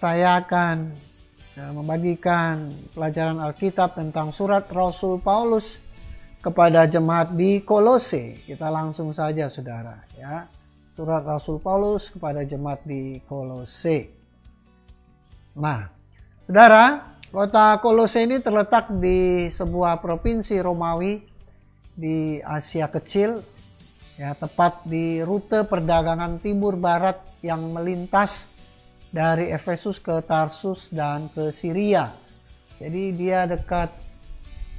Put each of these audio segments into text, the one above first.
saya akan membagikan pelajaran Alkitab tentang surat Rasul Paulus kepada jemaat di Kolose. Kita langsung saja saudara ya. Surat Rasul Paulus kepada jemaat di Kolose. Nah, saudara, kota Kolose ini terletak di sebuah provinsi Romawi di Asia Kecil, ya, tepat di rute perdagangan timur barat yang melintas dari Efesus ke Tarsus dan ke Syria. Jadi dia dekat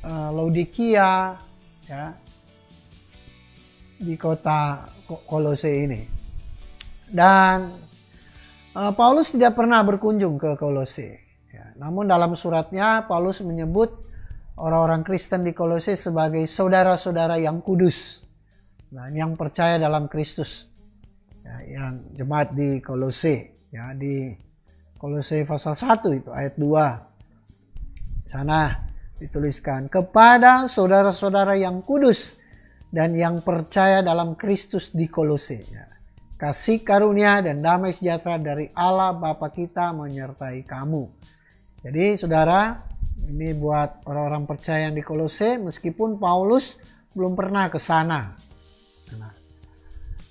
Laodikia, ya, di kota Kolose ini. Dan Paulus tidak pernah berkunjung ke Kolose. Ya, namun dalam suratnya Paulus menyebut orang-orang Kristen di Kolose sebagai saudara-saudara yang kudus, nah, yang percaya dalam Kristus, ya, yang jemaat di Kolose. Ya, di Kolose pasal 1 itu ayat 2. Sana dituliskan, kepada saudara-saudara yang kudus dan yang percaya dalam Kristus di Kolose. Ya, kasih karunia dan damai sejahtera dari Allah Bapa kita menyertai kamu. Jadi saudara, ini buat orang-orang percaya yang di Kolose, meskipun Paulus belum pernah ke sana.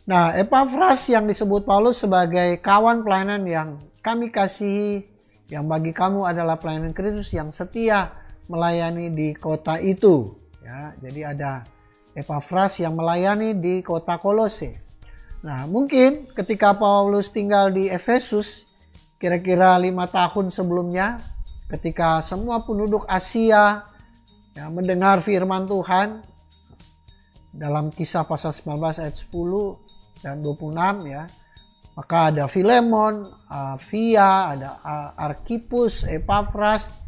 Nah, Epafras yang disebut Paulus sebagai kawan pelayanan yang kami kasihi, yang bagi kamu adalah pelayanan Kristus yang setia melayani di kota itu. Ya, jadi ada Epafras yang melayani di kota Kolose. Nah, mungkin ketika Paulus tinggal di Efesus, kira-kira 5 tahun sebelumnya, ketika semua penduduk Asia ya, mendengar firman Tuhan, dalam Kisah pasal 19 ayat 10 dan 26 ya, maka ada Filemon, Apia, ada Arkipus, Epafras,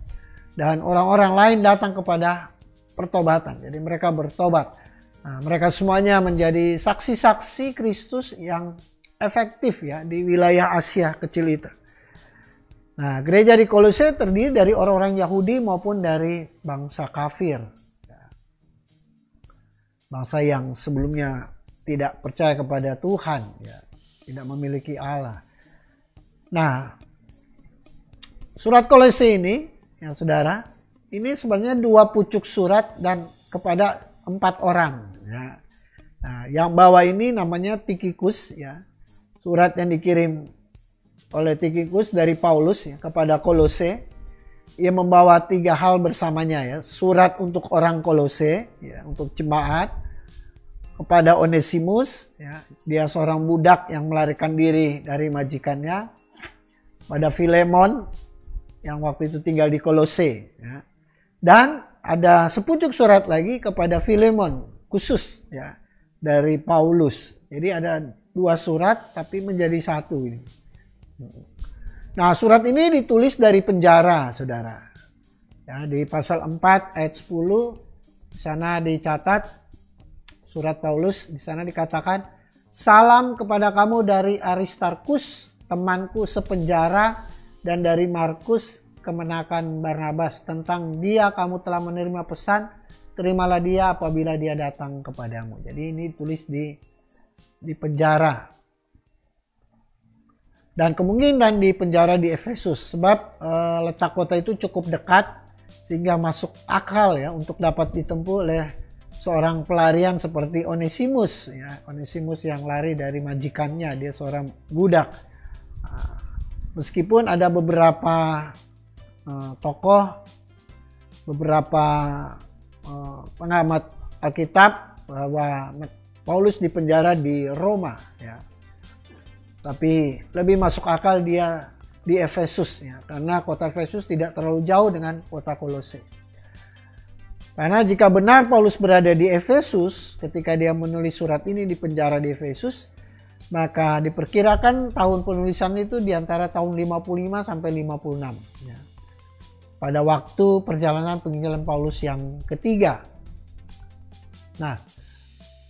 dan orang-orang lain datang kepada pertobatan. Jadi mereka bertobat. Nah, mereka semuanya menjadi saksi-saksi Kristus yang efektif ya di wilayah Asia kecil itu. Nah, gereja di Kolose terdiri dari orang-orang Yahudi maupun dari bangsa kafir. Bangsa yang sebelumnya tidak percaya kepada Tuhan, ya, tidak memiliki Allah. Nah, surat Kolose ini, ya saudara, ini sebenarnya 2 pucuk surat dan kepada 4 orang. Ya. Nah, yang bawah ini namanya Tikhikus, ya, surat yang dikirim oleh Tikhikus dari Paulus ya, kepada Kolose. Ia membawa 3 hal bersamanya, ya, surat untuk orang Kolose, ya, untuk jemaat. Kepada Onesimus, ya, dia seorang budak yang melarikan diri dari majikannya. Pada Filemon yang waktu itu tinggal di Kolose. Ya. Dan ada sepucuk surat lagi kepada Filemon khusus ya, dari Paulus. Jadi ada 2 surat tapi menjadi 1 ini. Nah, surat ini ditulis dari penjara, saudara. Ya, di pasal 4 ayat 10 di sana dicatat. Surat Paulus di sana dikatakan, salam kepada kamu dari Aristarkus, temanku sepenjara, dan dari Markus, kemenakan Barnabas. Tentang dia kamu telah menerima pesan, terimalah dia apabila dia datang kepadamu. Jadi ini tulis di penjara. Dan kemungkinan di penjara di Efesus, sebab letak kota itu cukup dekat, sehingga masuk akal ya untuk dapat ditempuh oleh seorang pelarian seperti Onesimus, ya, Onesimus yang lari dari majikannya, dia seorang budak. Meskipun ada beberapa tokoh, beberapa pengamat Alkitab bahwa Paulus dipenjara di Roma, ya, tapi lebih masuk akal dia di Efesus, ya, karena kota Efesus tidak terlalu jauh dengan kota Kolose. Karena jika benar Paulus berada di Efesus ketika dia menulis surat ini di penjara di Efesus, maka diperkirakan tahun penulisan itu di antara tahun 55 sampai 56. Ya. Pada waktu perjalanan penginjilan Paulus yang ketiga. Nah,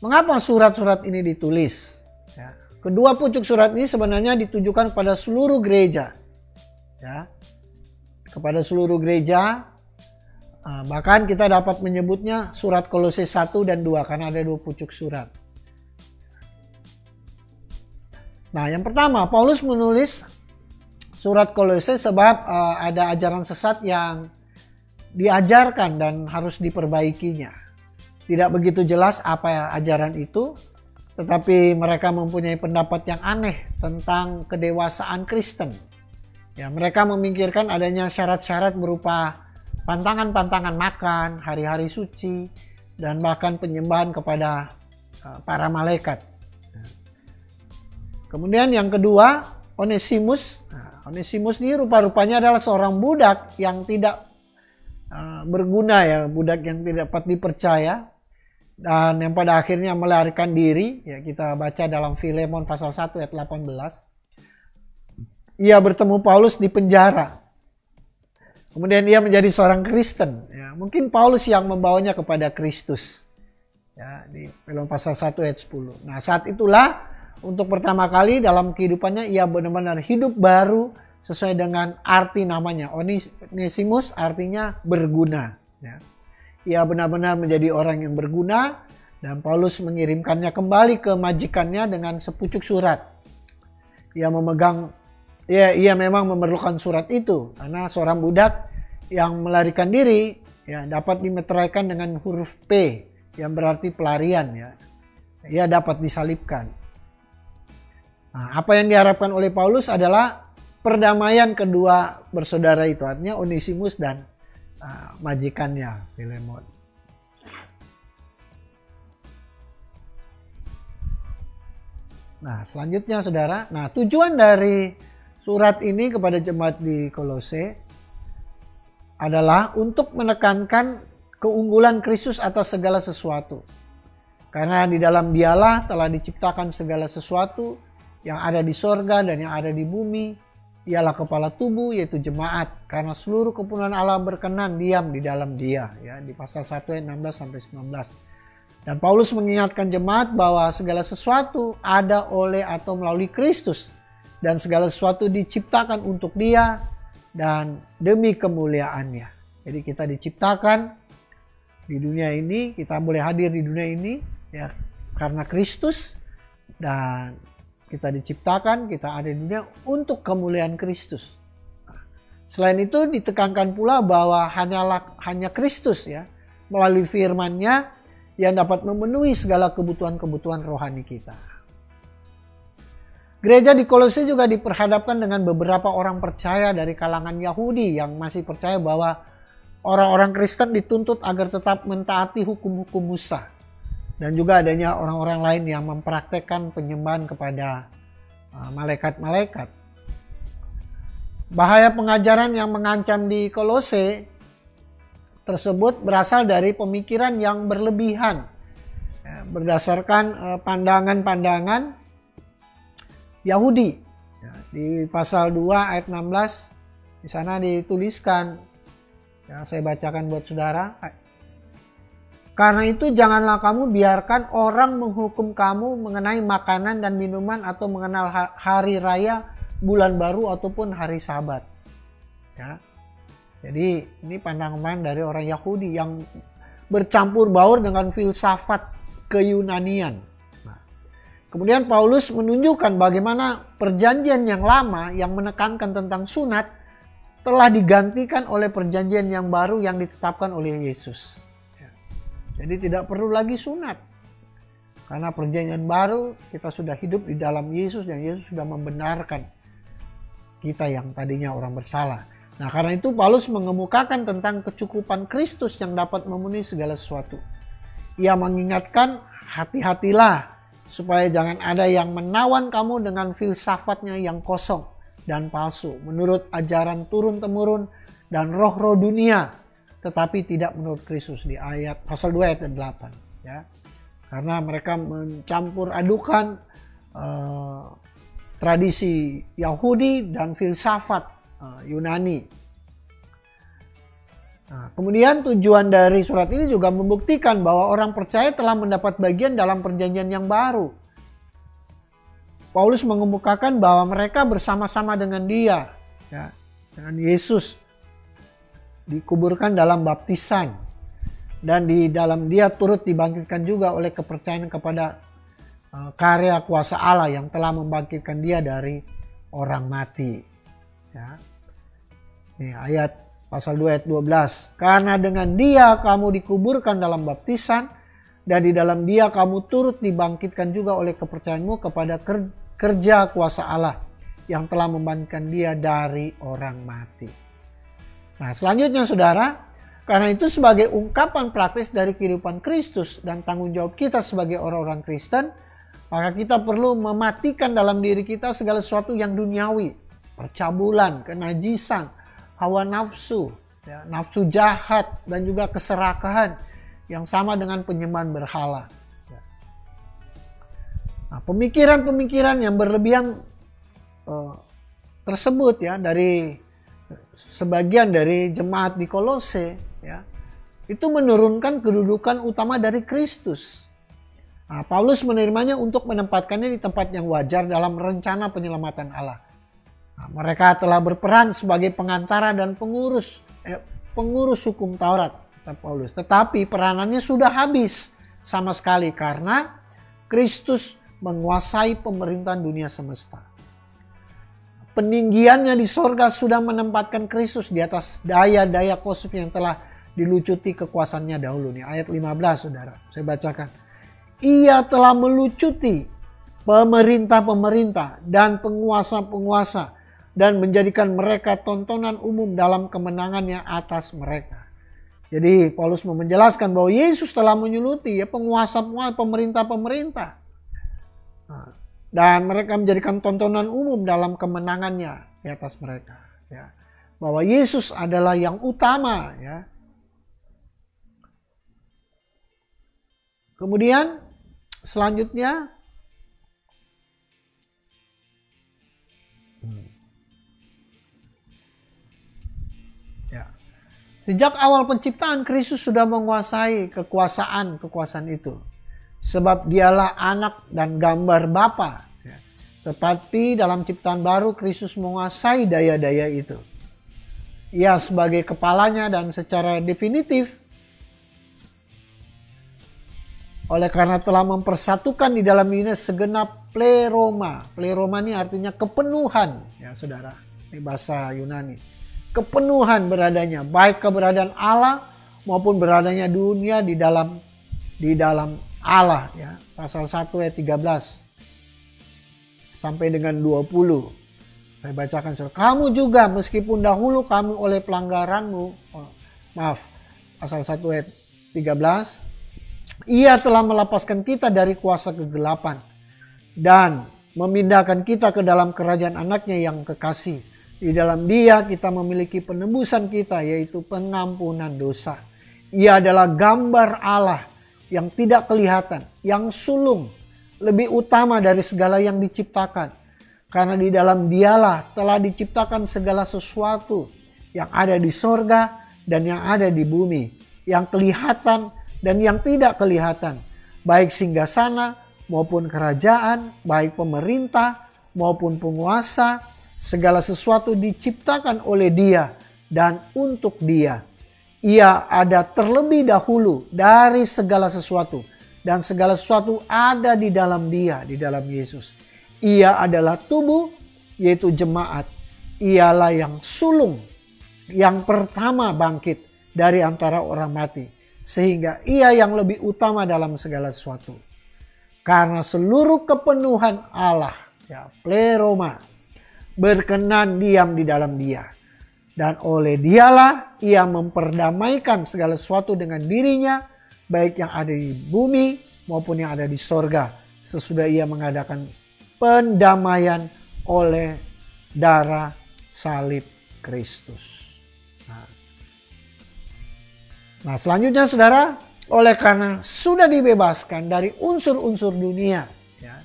mengapa surat-surat ini ditulis? Ya. Kedua pucuk surat ini sebenarnya ditujukan pada seluruh gereja. Ya. Kepada seluruh gereja. Bahkan kita dapat menyebutnya surat Kolose 1 dan 2 karena ada 2 pucuk surat. Nah, yang pertama, Paulus menulis surat Kolose sebab ada ajaran sesat yang diajarkan dan harus diperbaikinya. Tidak begitu jelas apa ajaran itu, tetapi mereka mempunyai pendapat yang aneh tentang kedewasaan Kristen. Ya, mereka memikirkan adanya syarat-syarat berupa pantangan-pantangan makan, hari-hari suci, dan bahkan penyembahan kepada para malaikat. Kemudian yang kedua, Onesimus. Onesimus ini rupa-rupanya adalah seorang budak yang tidak berguna, ya, budak yang tidak dapat dipercaya dan yang pada akhirnya melarikan diri. Ya, kita baca dalam Filemon pasal 1 ayat 18. Ia bertemu Paulus di penjara. Kemudian ia menjadi seorang Kristen. Ya, mungkin Paulus yang membawanya kepada Kristus. Ya, di Filemon pasal 1 ayat 10. Nah, saat itulah untuk pertama kali dalam kehidupannya ia benar-benar hidup baru sesuai dengan arti namanya. Onesimus artinya berguna. Ya. Ia benar-benar menjadi orang yang berguna dan Paulus mengirimkannya kembali ke majikannya dengan sepucuk surat. Ia memang memerlukan surat itu karena seorang budak yang melarikan diri ya dapat dimeteraikan dengan huruf P yang berarti pelarian, ya. Ia dapat disalibkan. Nah, apa yang diharapkan oleh Paulus adalah perdamaian kedua bersaudara itu, artinya Onesimus dan majikannya Filemon. Nah, selanjutnya saudara, tujuan dari surat ini kepada jemaat di Kolose adalah untuk menekankan keunggulan Kristus atas segala sesuatu. Karena di dalam Dialah telah diciptakan segala sesuatu yang ada di sorga dan yang ada di bumi. Ialah kepala tubuh, yaitu jemaat. Karena seluruh kepenuhan Allah berkenan diam di dalam Dia. Ya, di pasal 1 ayat 16-19. Dan Paulus mengingatkan jemaat bahwa segala sesuatu ada oleh atau melalui Kristus. Dan segala sesuatu diciptakan untuk Dia dan demi kemuliaannya. Jadi kita diciptakan di dunia ini, kita boleh hadir di dunia ini ya karena Kristus, dan kita diciptakan, kita ada di dunia untuk kemuliaan Kristus. Selain itu ditekankan pula bahwa hanya Kristus ya melalui firman-Nya yang dapat memenuhi segala kebutuhan-kebutuhan rohani kita. Gereja di Kolose juga diperhadapkan dengan beberapa orang percaya dari kalangan Yahudi yang masih percaya bahwa orang-orang Kristen dituntut agar tetap mentaati hukum-hukum Musa. Dan juga adanya orang-orang lain yang mempraktekkan penyembahan kepada malaikat-malaikat. Bahaya pengajaran yang mengancam di Kolose tersebut berasal dari pemikiran yang berlebihan. Berdasarkan pandangan-pandangan Yahudi. Di pasal 2 ayat 16 di sana dituliskan, ya, saya bacakan buat saudara. Karena itu janganlah kamu biarkan orang menghukum kamu mengenai makanan dan minuman atau mengenal hari raya, bulan baru ataupun hari Sabat. Ya. Jadi ini pandangan dari orang Yahudi yang bercampur baur dengan filsafat keyunanian. Kemudian Paulus menunjukkan bagaimana perjanjian yang lama yang menekankan tentang sunat telah digantikan oleh perjanjian yang baru yang ditetapkan oleh Yesus. Jadi tidak perlu lagi sunat. Karena perjanjian baru kita sudah hidup di dalam Yesus dan Yesus sudah membenarkan kita yang tadinya orang bersalah. Nah, karena itu Paulus mengemukakan tentang kecukupan Kristus yang dapat memenuhi segala sesuatu. Ia mengingatkan, hati-hatilah supaya jangan ada yang menawan kamu dengan filsafatnya yang kosong dan palsu menurut ajaran turun-temurun dan roh-roh dunia, tetapi tidak menurut Kristus, di ayat pasal 2 ayat 8 ya. Karena mereka mencampur adukan tradisi Yahudi dan filsafat Yunani. Nah, kemudian tujuan dari surat ini juga membuktikan bahwa orang percaya telah mendapat bagian dalam perjanjian yang baru. Paulus mengemukakan bahwa mereka bersama-sama dengan Dia, ya, dengan Yesus, dikuburkan dalam baptisan, dan di dalam Dia turut dibangkitkan juga oleh kepercayaan kepada karya kuasa Allah yang telah membangkitkan Dia dari orang mati. Ya. Nih ayat pasal 2 ayat 12. Karena dengan dia kamu dikuburkan dalam baptisan, dan di dalam dia kamu turut dibangkitkan juga oleh kepercayaanmu kepada kerja kuasa Allah yang telah membangkitkan dia dari orang mati. Nah selanjutnya saudara, karena itu sebagai ungkapan praktis dari kehidupan Kristus dan tanggung jawab kita sebagai orang-orang Kristen, maka kita perlu mematikan dalam diri kita segala sesuatu yang duniawi, percabulan, kenajisan, hawa nafsu, ya, nafsu jahat, dan juga keserakahan yang sama dengan penyembahan berhala. Nah, pemikiran-pemikiran yang berlebihan tersebut ya dari sebagian dari jemaat di Kolose ya, itu menurunkan kedudukan utama dari Kristus. Nah, Paulus menerimanya untuk menempatkannya di tempat yang wajar dalam rencana penyelamatan Allah. Nah, mereka telah berperan sebagai pengantara dan pengurus hukum Taurat, kata Paulus. Tetapi peranannya sudah habis sama sekali karena Kristus menguasai pemerintahan dunia semesta. Peninggiannya di sorga sudah menempatkan Kristus di atas daya-daya kosmik yang telah dilucuti kekuasaannya dahulu. Nih ayat 15 saudara, saya bacakan. Ia telah melucuti pemerintah-pemerintah dan penguasa-penguasa dan menjadikan mereka tontonan umum dalam kemenangannya atas mereka. Jadi Paulus mau menjelaskan bahwa Yesus telah menyuluti ya penguasa-penguasa, pemerintah-pemerintah. Nah, dan mereka menjadikan tontonan umum dalam kemenangannya di atas mereka. Ya. Bahwa Yesus adalah yang utama. Ya. Kemudian selanjutnya sejak awal penciptaan Kristus sudah menguasai kekuasaan itu. Sebab dialah anak dan gambar Bapa. Ya. Tetapi dalam ciptaan baru Kristus menguasai daya-daya itu. Ia sebagai kepalanya dan secara definitif. Oleh karena telah mempersatukan di dalam dirinya segenap pleroma. Pleroma ini artinya kepenuhan. Ya saudara, ini bahasa Yunani. Kepenuhan beradanya, baik keberadaan Allah maupun beradanya dunia di dalam Allah ya. Pasal 1 ayat 13 sampai dengan 20. Saya bacakan saudara. Kamu juga meskipun dahulu kamu oleh pelanggaranmu, pasal 1 ayat 13, ia telah melepaskan kita dari kuasa kegelapan dan memindahkan kita ke dalam kerajaan anaknya yang kekasih. Di dalam dia kita memiliki penebusan kita, yaitu pengampunan dosa. Ia adalah gambar Allah yang tidak kelihatan, yang sulung, lebih utama dari segala yang diciptakan. Karena di dalam dialah telah diciptakan segala sesuatu yang ada di sorga dan yang ada di bumi, yang kelihatan dan yang tidak kelihatan, baik singgasana maupun kerajaan, baik pemerintah maupun penguasa. Segala sesuatu diciptakan oleh Dia dan untuk Dia. Ia ada terlebih dahulu dari segala sesuatu, dan segala sesuatu ada di dalam Dia, di dalam Yesus. Ia adalah tubuh, yaitu jemaat. Ialah yang sulung, yang pertama bangkit dari antara orang mati, sehingga Ia yang lebih utama dalam segala sesuatu. Karena seluruh kepenuhan Allah, ya, pleroma, berkenan diam di dalam Dia, dan oleh Dialah Ia memperdamaikan segala sesuatu dengan dirinya, baik yang ada di bumi maupun yang ada di sorga, sesudah Ia mengadakan pendamaian oleh darah salib Kristus. Nah selanjutnya saudara, oleh karena sudah dibebaskan dari unsur-unsur dunia, ya.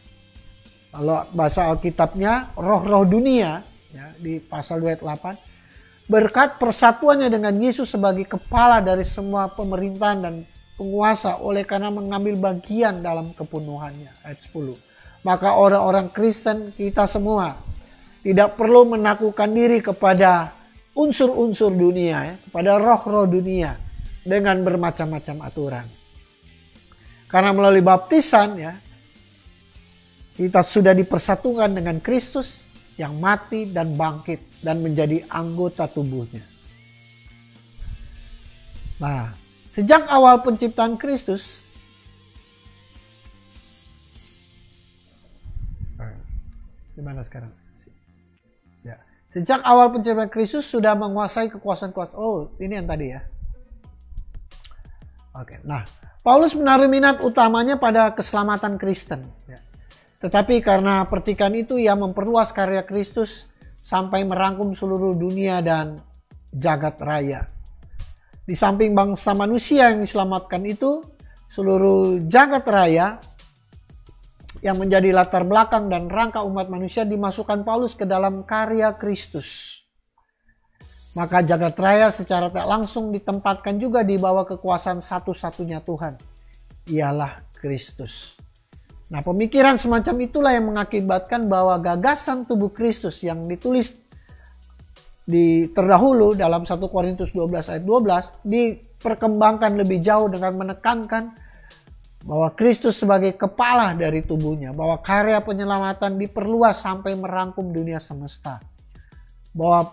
Kalau bahasa Alkitabnya roh-roh dunia ya, di pasal 2 ayat 8. Berkat persatuannya dengan Yesus sebagai kepala dari semua pemerintahan dan penguasa oleh karena mengambil bagian dalam kepenuhannya. Ayat 10. Maka orang-orang Kristen kita semua tidak perlu menaklukkan diri kepada unsur-unsur dunia, ya, kepada roh-roh dunia dengan bermacam-macam aturan. Karena melalui baptisan ya, kita sudah dipersatukan dengan Kristus, yang mati dan bangkit dan menjadi anggota tubuhnya. Nah, sejak awal penciptaan Kristus, gimana sekarang? Ya. Sejak awal penciptaan Kristus sudah menguasai kekuasaan-kekuasaan. Oh, ini yang tadi ya. Oke, nah, Paulus menaruh minat utamanya pada keselamatan Kristen. Ya. Tetapi karena pertikaian itu ia memperluas karya Kristus sampai merangkum seluruh dunia dan jagat raya. Di samping bangsa manusia yang diselamatkan itu, seluruh jagat raya yang menjadi latar belakang dan rangka umat manusia dimasukkan Paulus ke dalam karya Kristus. Maka jagat raya secara tak langsung ditempatkan juga di bawah kekuasaan satu-satunya Tuhan, ialah Kristus. Nah, pemikiran semacam itulah yang mengakibatkan bahwa gagasan tubuh Kristus yang ditulis di terdahulu dalam 1 Korintus 12 ayat 12 diperkembangkan lebih jauh dengan menekankan bahwa Kristus sebagai kepala dari tubuhnya, bahwa karya penyelamatan diperluas sampai merangkum dunia semesta, bahwa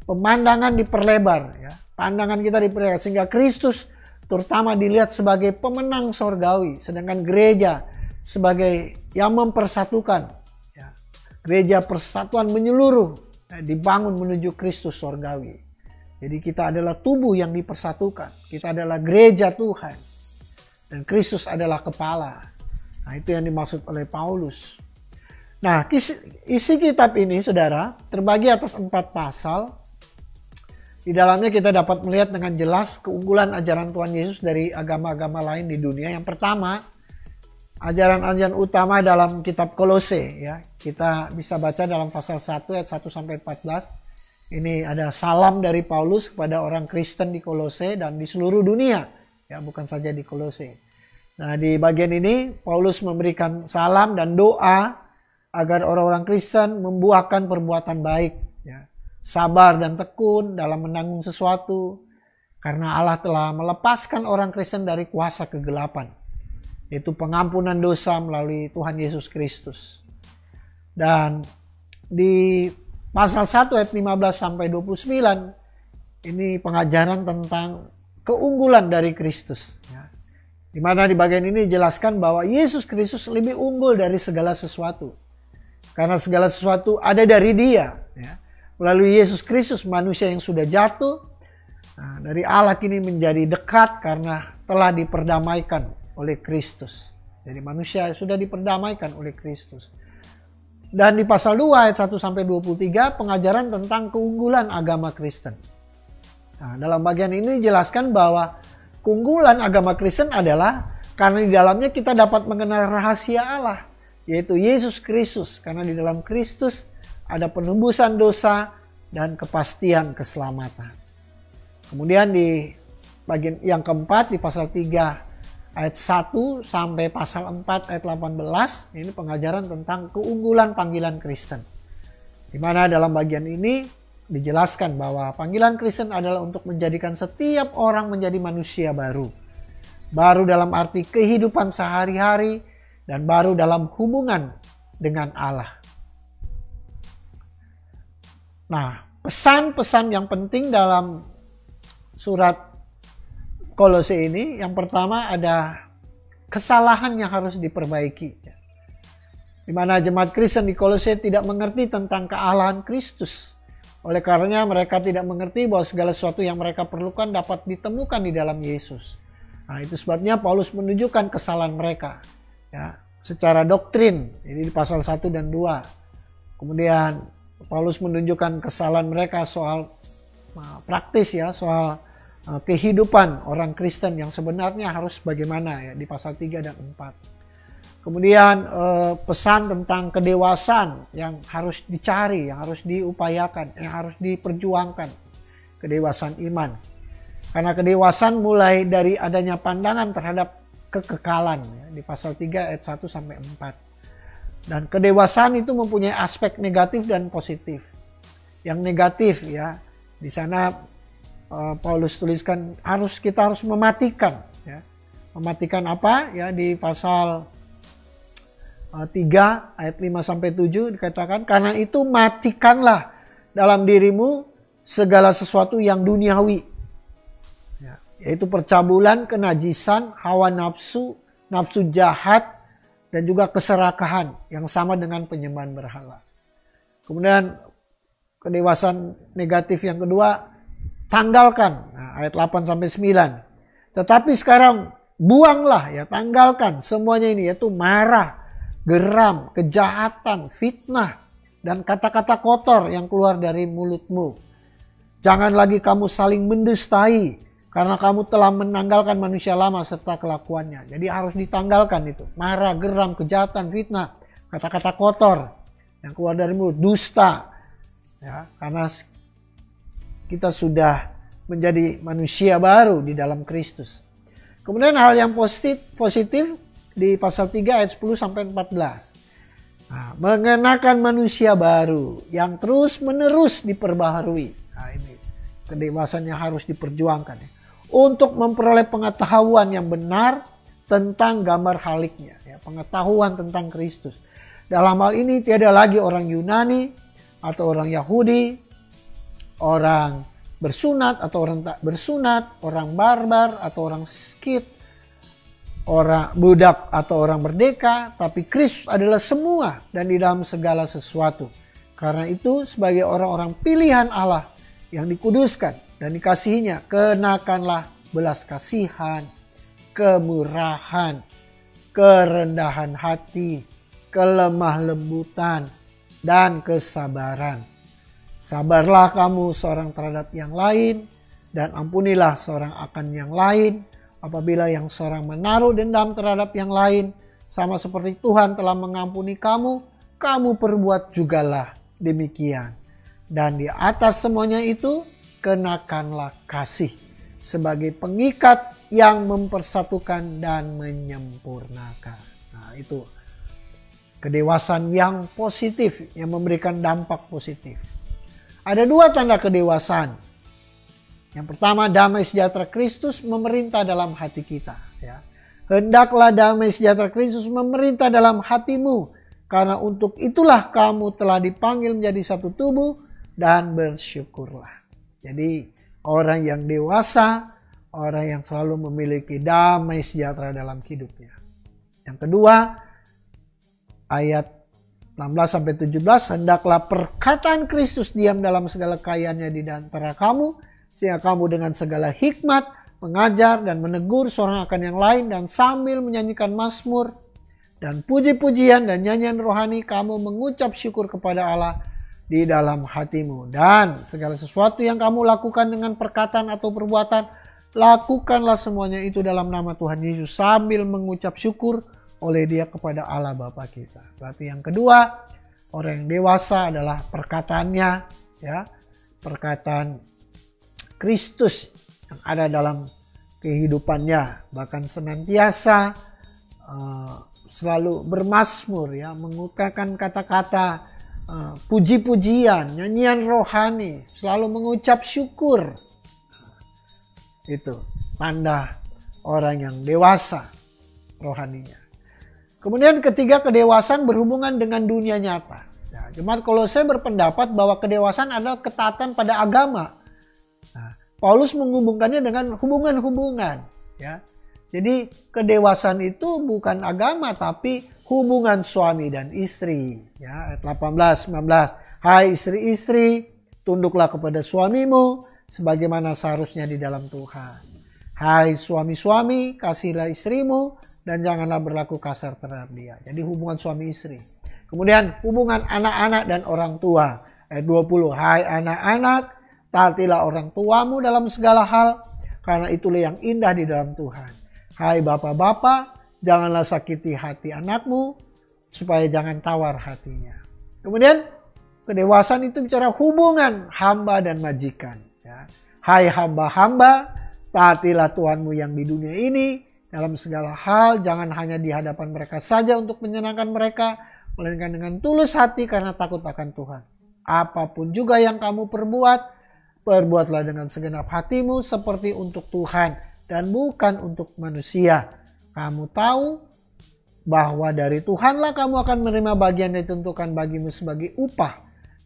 pemandangan diperlebar, ya, pandangan kita diperlebar sehingga Kristus terutama dilihat sebagai pemenang sorgawi, sedangkan gereja sebagai yang mempersatukan, ya, gereja persatuan menyeluruh dibangun menuju Kristus sorgawi. Jadi kita adalah tubuh yang dipersatukan. Kita adalah gereja Tuhan. Dan Kristus adalah kepala. Nah, itu yang dimaksud oleh Paulus. Nah, isi kitab ini, saudara, terbagi atas 4 pasal. Di dalamnya kita dapat melihat dengan jelas keunggulan ajaran Tuhan Yesus dari agama-agama lain di dunia. Yang pertama, ajaran-ajaran utama dalam kitab Kolose, ya. Kita bisa baca dalam pasal 1 ayat 1 sampai 14. Ini ada salam dari Paulus kepada orang Kristen di Kolose dan di seluruh dunia, ya, bukan saja di Kolose. Nah, di bagian ini Paulus memberikan salam dan doa agar orang-orang Kristen membuahkan perbuatan baik, ya. Sabar dan tekun dalam menanggung sesuatu karena Allah telah melepaskan orang Kristen dari kuasa kegelapan, yaitu pengampunan dosa melalui Tuhan Yesus Kristus. Dan di pasal 1 ayat 15 sampai 29 ini pengajaran tentang keunggulan dari Kristus, ya. Di mana di bagian ini dijelaskan bahwa Yesus Kristus lebih unggul dari segala sesuatu. Karena segala sesuatu ada dari Dia, ya. Melalui Yesus Kristus manusia yang sudah jatuh, nah, dari Allah kini menjadi dekat karena telah diperdamaikan oleh Kristus. Jadi manusia sudah diperdamaikan oleh Kristus. Dan di pasal 2 ayat 1 sampai 23 pengajaran tentang keunggulan agama Kristen. Nah, dalam bagian ini dijelaskan bahwa keunggulan agama Kristen adalah karena di dalamnya kita dapat mengenal rahasia Allah, yaitu Yesus Kristus. Karena di dalam Kristus ada penebusan dosa dan kepastian keselamatan. Kemudian di bagian yang keempat di pasal 3 ayat 1 sampai pasal 4 ayat 18 ini pengajaran tentang keunggulan panggilan Kristen. Di mana dalam bagian ini dijelaskan bahwa panggilan Kristen adalah untuk menjadikan setiap orang menjadi manusia baru. Baru dalam arti kehidupan sehari-hari dan baru dalam hubungan dengan Allah. Nah, pesan-pesan yang penting dalam surat Kolose ini, yang pertama ada kesalahan yang harus diperbaiki. Di mana jemaat Kristen di Kolose tidak mengerti tentang kealahan Kristus. Oleh karenanya mereka tidak mengerti bahwa segala sesuatu yang mereka perlukan dapat ditemukan di dalam Yesus. Nah, itu sebabnya Paulus menunjukkan kesalahan mereka, ya, secara doktrin. Ini di pasal 1 dan 2. Kemudian Paulus menunjukkan kesalahan mereka soal praktis, ya, soal kehidupan orang Kristen yang sebenarnya harus bagaimana, ya, di pasal 3 dan 4. Kemudian pesan tentang kedewasaan yang harus dicari, yang harus diupayakan, yang harus diperjuangkan, kedewasaan iman. Karena kedewasaan mulai dari adanya pandangan terhadap kekekalan, ya, di pasal 3 ayat 1 sampai 4. Dan kedewasaan itu mempunyai aspek negatif dan positif. Yang negatif, ya, di sana Paulus tuliskan kita harus mematikan, ya. Mematikan apa? Ya, di pasal 3 ayat 5-7 dikatakan, karena itu matikanlah dalam dirimu segala sesuatu yang duniawi, yaitu percabulan, kenajisan, hawa nafsu, nafsu jahat, dan juga keserakahan yang sama dengan penyembahan berhala. Kemudian kedewasaan negatif yang kedua, tanggalkan, ayat 8-9. Tetapi sekarang buanglah, tanggalkan semuanya ini, yaitu marah, geram, kejahatan, fitnah, dan kata-kata kotor yang keluar dari mulutmu. Jangan lagi kamu saling mendustai, karena kamu telah menanggalkan manusia lama serta kelakuannya. Jadi harus ditanggalkan itu. Marah, geram, kejahatan, fitnah, kata-kata kotor yang keluar dari mulut, dusta. Karena kita sudah menjadi manusia baru di dalam Kristus. Kemudian hal yang positif di pasal 3 ayat 10-14. Mengenakan manusia baru yang terus-menerus diperbaharui. Ini kedewasaan yang harus diperjuangkan. Untuk memperoleh pengetahuan yang benar tentang gambar haliknya. Pengetahuan tentang Kristus. Dalam hal ini tiada lagi orang Yunani atau orang Yahudi, orang bersunat atau orang tak bersunat, orang barbar atau orang skit, orang budak atau orang merdeka, tapi Kristus adalah semua dan di dalam segala sesuatu. Karena itu sebagai orang-orang pilihan Allah yang dikuduskan dan dikasihinya, kenakanlah belas kasihan, kemurahan, kerendahan hati, kelemah lembutan, dan kesabaran. Sabarlah kamu seorang terhadap yang lain, dan ampunilah seorang akan yang lain. Apabila yang seorang menaruh dendam terhadap yang lain, sama seperti Tuhan telah mengampuni kamu, kamu perbuat jugalah demikian. Dan di atas semuanya itu, kenakanlah kasih sebagai pengikat yang mempersatukan dan menyempurnakan. Nah, itu kedewasaan yang positif, yang memberikan dampak positif. Ada 2 tanda kedewasaan. Yang pertama, damai sejahtera Kristus memerintah dalam hati kita. Hendaklah damai sejahtera Kristus memerintah dalam hatimu, karena untuk itulah kamu telah dipanggil menjadi satu tubuh, dan bersyukurlah. Jadi orang yang dewasa, orang yang selalu memiliki damai sejahtera dalam hidupnya. Yang kedua, ayat 16-17, hendaklah perkataan Kristus diam dalam segala kekayaannya di antara kamu, sehingga kamu dengan segala hikmat mengajar dan menegur seorang akan yang lain, dan sambil menyanyikan mazmur dan puji-pujian dan nyanyian rohani kamu mengucap syukur kepada Allah di dalam hatimu. Dan segala sesuatu yang kamu lakukan dengan perkataan atau perbuatan, lakukanlah semuanya itu dalam nama Tuhan Yesus sambil mengucap syukur oleh Dia kepada Allah Bapa kita. Berarti yang kedua, orang yang dewasa adalah perkataannya, perkataan Kristus yang ada dalam kehidupannya, bahkan senantiasa selalu bermazmur, mengutarakan kata-kata puji-pujian, nyanyian rohani, selalu mengucap syukur. Itu tanda orang yang dewasa rohaninya. Kemudian ketiga, kedewasaan berhubungan dengan dunia nyata. Jemaat Kolose berpendapat bahwa kedewasaan adalah ketaatan pada agama. Paulus menghubungkannya dengan hubungan-hubungan. Jadi kedewasaan itu bukan agama, tapi hubungan suami dan istri. Ayat 18-19. Hai istri-istri, tunduklah kepada suamimu sebagaimana seharusnya di dalam Tuhan. Hai suami-suami, kasihilah istrimu dan janganlah berlaku kasar terhadap dia. Jadi hubungan suami istri. Kemudian hubungan anak-anak dan orang tua. Ayat 20. Hai anak-anak, taatilah orang tuamu dalam segala hal, karena itulah yang indah di dalam Tuhan. Hai bapak-bapak, janganlah sakiti hati anakmu, supaya jangan tawar hatinya. Kemudian kedewasaan itu bicara hubungan hamba dan majikan. Hai hamba-hamba, taatilah Tuhanmu yang di dunia ini dalam segala hal, jangan hanya di hadapan mereka saja untuk menyenangkan mereka, melainkan dengan tulus hati karena takut akan Tuhan. Apapun juga yang kamu perbuat, perbuatlah dengan segenap hatimu seperti untuk Tuhan dan bukan untuk manusia. Kamu tahu bahwa dari Tuhanlah kamu akan menerima bagian yang ditentukan bagimu sebagai upah.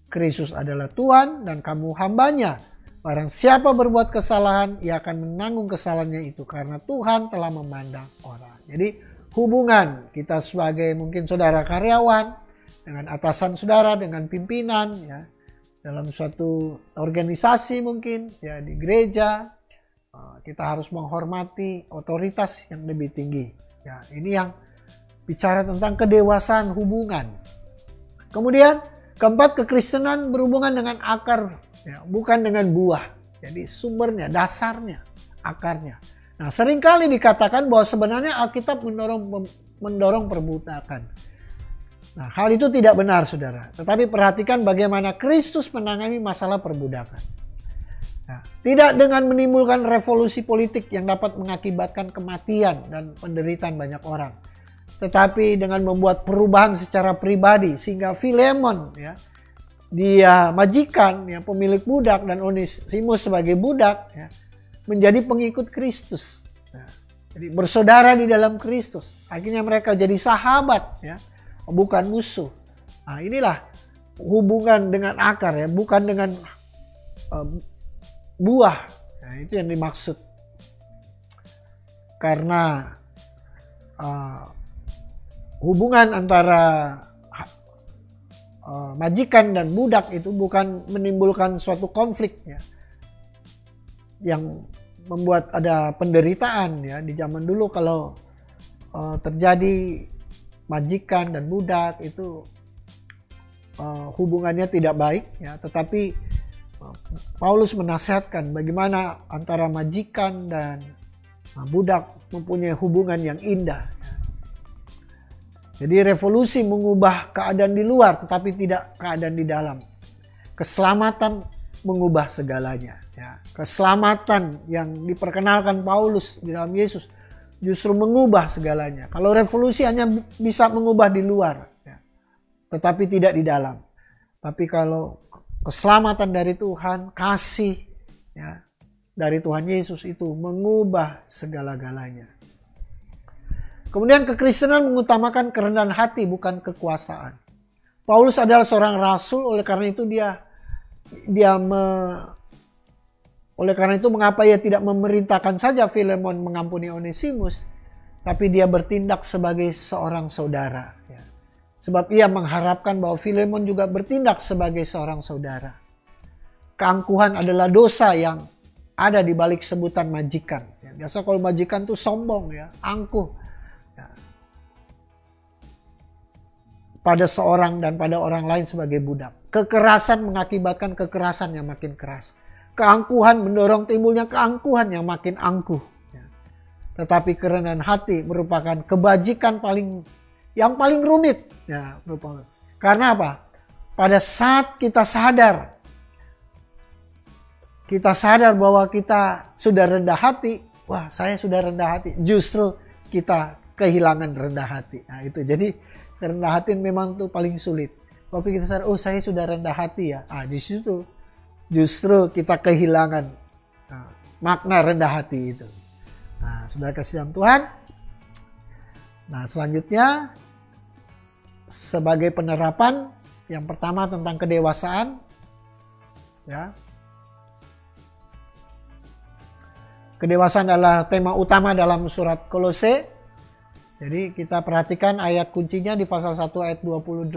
Kristus adalah Tuhan dan kamu hambanya. Barang siapa berbuat kesalahan, ia akan menanggung kesalahannya itu karena Tuhan telah memandang orang. Jadi hubungan kita sebagai mungkin saudara karyawan dengan atasan saudara, dengan pimpinan, ya, dalam suatu organisasi mungkin, ya, di gereja, kita harus menghormati otoritas yang lebih tinggi. Ya, ini yang bicara tentang kedewasaan hubungan. Kemudian keempat, kekristenan berhubungan dengan akar, ya, bukan dengan buah. Jadi sumbernya, dasarnya, akarnya. Nah, seringkali dikatakan bahwa sebenarnya Alkitab mendorong perbudakan. Nah, hal itu tidak benar, saudara. Tetapi perhatikan bagaimana Kristus menangani masalah perbudakan. Nah, tidak dengan menimbulkan revolusi politik yang dapat mengakibatkan kematian dan penderitaan banyak orang. Tetapi dengan membuat perubahan secara pribadi sehingga Filemon, ya, dia majikan, ya, pemilik budak, dan Onesimus sebagai budak, ya, menjadi pengikut Kristus. Nah, jadi bersaudara di dalam Kristus. Akhirnya mereka jadi sahabat, ya, bukan musuh. Nah, inilah hubungan dengan akar, ya, bukan dengan buah. Nah, itu yang dimaksud. Karena hubungan antara majikan dan budak itu bukan menimbulkan suatu konflik, ya, yang membuat ada penderitaan, ya. Di zaman dulu kalau terjadi majikan dan budak itu hubungannya tidak baik, ya, tetapi Paulus menasihatkan bagaimana antara majikan dan budak mempunyai hubungan yang indah. Jadi revolusi mengubah keadaan di luar tetapi tidak keadaan di dalam. Keselamatan mengubah segalanya. Ya. Keselamatan yang diperkenalkan Paulus di dalam Yesus justru mengubah segalanya. Kalau revolusi hanya bisa mengubah di luar, ya, tetapi tidak di dalam. Tapi kalau keselamatan dari Tuhan, kasih, ya, dari Tuhan Yesus itu mengubah segala-galanya. Kemudian kekristenan mengutamakan kerendahan hati bukan kekuasaan. Paulus adalah seorang rasul, oleh karena itu oleh karena itu mengapa ia tidak memerintahkan saja Filemon mengampuni Onesimus, tapi dia bertindak sebagai seorang saudara. Ya. Sebab ia mengharapkan bahwa Filemon juga bertindak sebagai seorang saudara. Keangkuhan adalah dosa yang ada di balik sebutan majikan. Ya. Biasa kalau majikan tuh sombong, ya, angkuh. Pada seorang dan pada orang lain sebagai budak. Kekerasan mengakibatkan kekerasan yang makin keras. Keangkuhan mendorong timbulnya keangkuhan yang makin angkuh. Tetapi kerendahan hati merupakan kebajikan yang paling rumit. Ya, karena apa? Pada saat kita sadar bahwa kita sudah rendah hati, wah, saya sudah rendah hati, justru kita kehilangan rendah hati. Nah, itu jadi rendah hati memang tuh paling sulit. Waktu kita sadar, oh, saya sudah rendah hati, ya. Di situ justru kita kehilangan makna rendah hati itu. Nah, saudara kasih dalam Tuhan. Nah, selanjutnya sebagai penerapan yang pertama tentang kedewasaan, ya. Kedewasaan adalah tema utama dalam surat Kolose. Jadi kita perhatikan ayat kuncinya di pasal 1 ayat 28.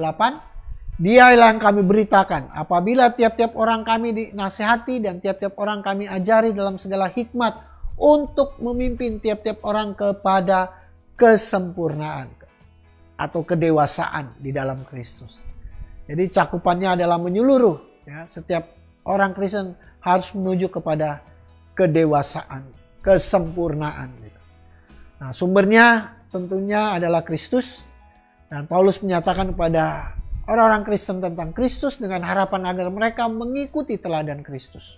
Dialah yang kami beritakan, apabila tiap-tiap orang kami dinasihati dan tiap-tiap orang kami ajari dalam segala hikmat untuk memimpin tiap-tiap orang kepada kesempurnaan atau kedewasaan di dalam Kristus. Jadi cakupannya adalah menyeluruh, ya. Setiap orang Kristen harus menuju kepada kedewasaan, kesempurnaan. Nah, sumbernya tentunya adalah Kristus, dan Paulus menyatakan kepada orang-orang Kristen tentang Kristus dengan harapan agar mereka mengikuti teladan Kristus.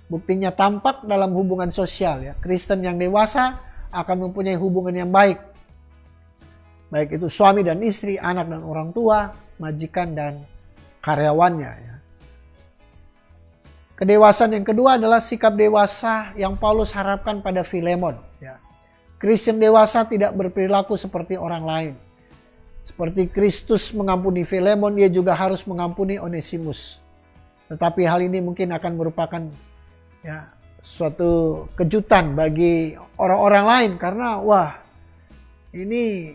Buktinya tampak dalam hubungan sosial, ya. Kristen yang dewasa akan mempunyai hubungan yang baik. Baik itu suami dan istri, anak dan orang tua, majikan dan karyawannya, ya. Kedewasaan yang kedua adalah sikap dewasa yang Paulus harapkan pada Filemon, ya. Kristen dewasa tidak berperilaku seperti orang lain. Seperti Kristus mengampuni Filemon, dia juga harus mengampuni Onesimus. Tetapi hal ini mungkin akan merupakan suatu kejutan bagi orang-orang lain. Karena ini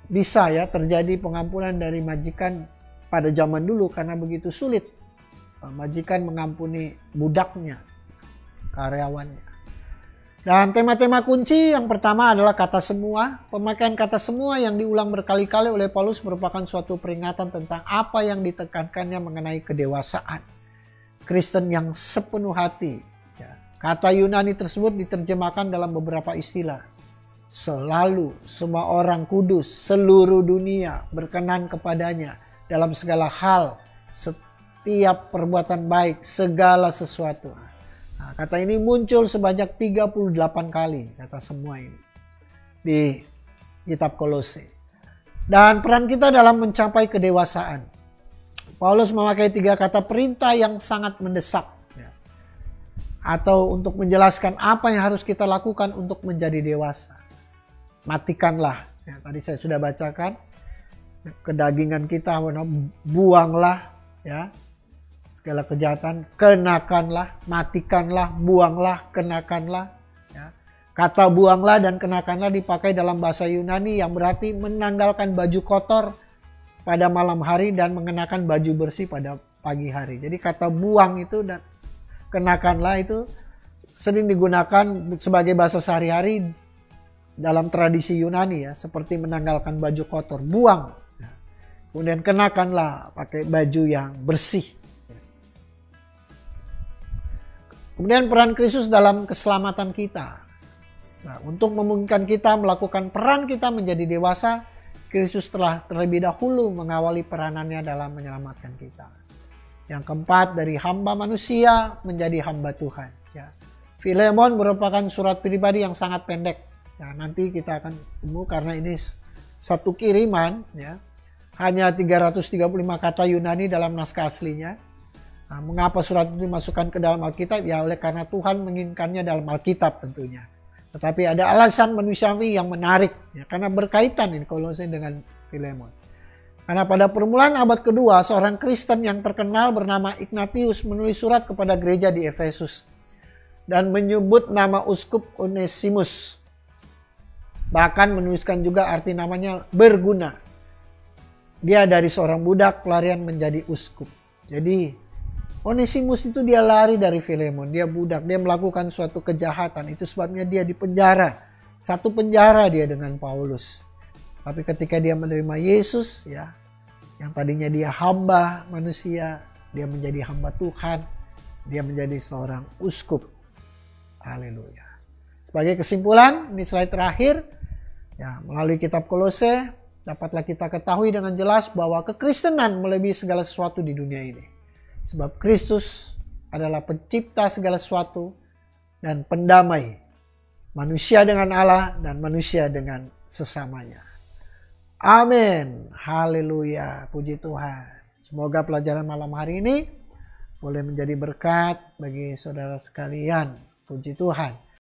bisa terjadi pengampunan dari majikan pada zaman dulu karena begitu sulit majikan mengampuni budaknya, karyawannya. Dan tema-tema kunci yang pertama adalah kata semua. Pemakaian kata semua yang diulang berkali-kali oleh Paulus merupakan suatu peringatan tentang apa yang ditekankannya mengenai kedewasaan Kristen yang sepenuh hati. Kata Yunani tersebut diterjemahkan dalam beberapa istilah. Selalu, semua orang kudus, seluruh dunia berkenan kepadanya dalam segala hal, setiap perbuatan baik, segala sesuatu. Nah, kata ini muncul sebanyak 38 kali, kata semua ini di kitab Kolose. Dan peran kita dalam mencapai kedewasaan. Paulus memakai 3 kata perintah yang sangat mendesak. Atau untuk menjelaskan apa yang harus kita lakukan untuk menjadi dewasa. Matikanlah. Tadi saya sudah bacakan. Kedagingan kita, buanglah segala kejahatan, kenakanlah, matikanlah, buanglah, kenakanlah. Kata buanglah dan kenakanlah dipakai dalam bahasa Yunani yang berarti menanggalkan baju kotor pada malam hari dan mengenakan baju bersih pada pagi hari. Jadi kata buang itu dan kenakanlah itu sering digunakan sebagai bahasa sehari-hari dalam tradisi Yunani seperti menanggalkan baju kotor, buang. Kemudian kenakanlah pakai baju yang bersih. Kemudian peran Kristus dalam keselamatan kita. Nah, untuk memungkinkan kita melakukan peran kita menjadi dewasa, Kristus telah terlebih dahulu mengawali peranannya dalam menyelamatkan kita. Yang keempat, dari hamba manusia menjadi hamba Tuhan. Filemon merupakan surat pribadi yang sangat pendek. Nanti kita akan temu karena ini satu kiriman. Hanya 335 kata Yunani dalam naskah aslinya. Nah, mengapa surat itu dimasukkan ke dalam Alkitab? Oleh karena Tuhan menginginkannya dalam Alkitab tentunya. Tetapi ada alasan manusiawi yang menarik. Karena berkaitan ini Kolose dengan Filemon. Karena pada permulaan abad kedua, seorang Kristen yang terkenal bernama Ignatius menulis surat kepada gereja di Efesus. Dan menyebut nama uskup Onesimus. Bahkan menuliskan juga arti namanya berguna. Dia dari seorang budak pelarian menjadi uskup. Jadi Onesimus itu dia lari dari Filemon. Dia budak, dia melakukan suatu kejahatan. Itu sebabnya dia dipenjara. Satu penjara dia dengan Paulus. Tapi ketika dia menerima Yesus, yang tadinya dia hamba manusia, dia menjadi hamba Tuhan. Dia menjadi seorang uskup. Haleluya. Sebagai kesimpulan, ini slide terakhir. Melalui kitab Kolose, dapatlah kita ketahui dengan jelas bahwa kekristenan melebihi segala sesuatu di dunia ini. Sebab Kristus adalah pencipta segala sesuatu dan pendamai manusia dengan Allah dan manusia dengan sesamanya. Amin. Haleluya. Puji Tuhan. Semoga pelajaran malam hari ini boleh menjadi berkat bagi saudara sekalian. Puji Tuhan.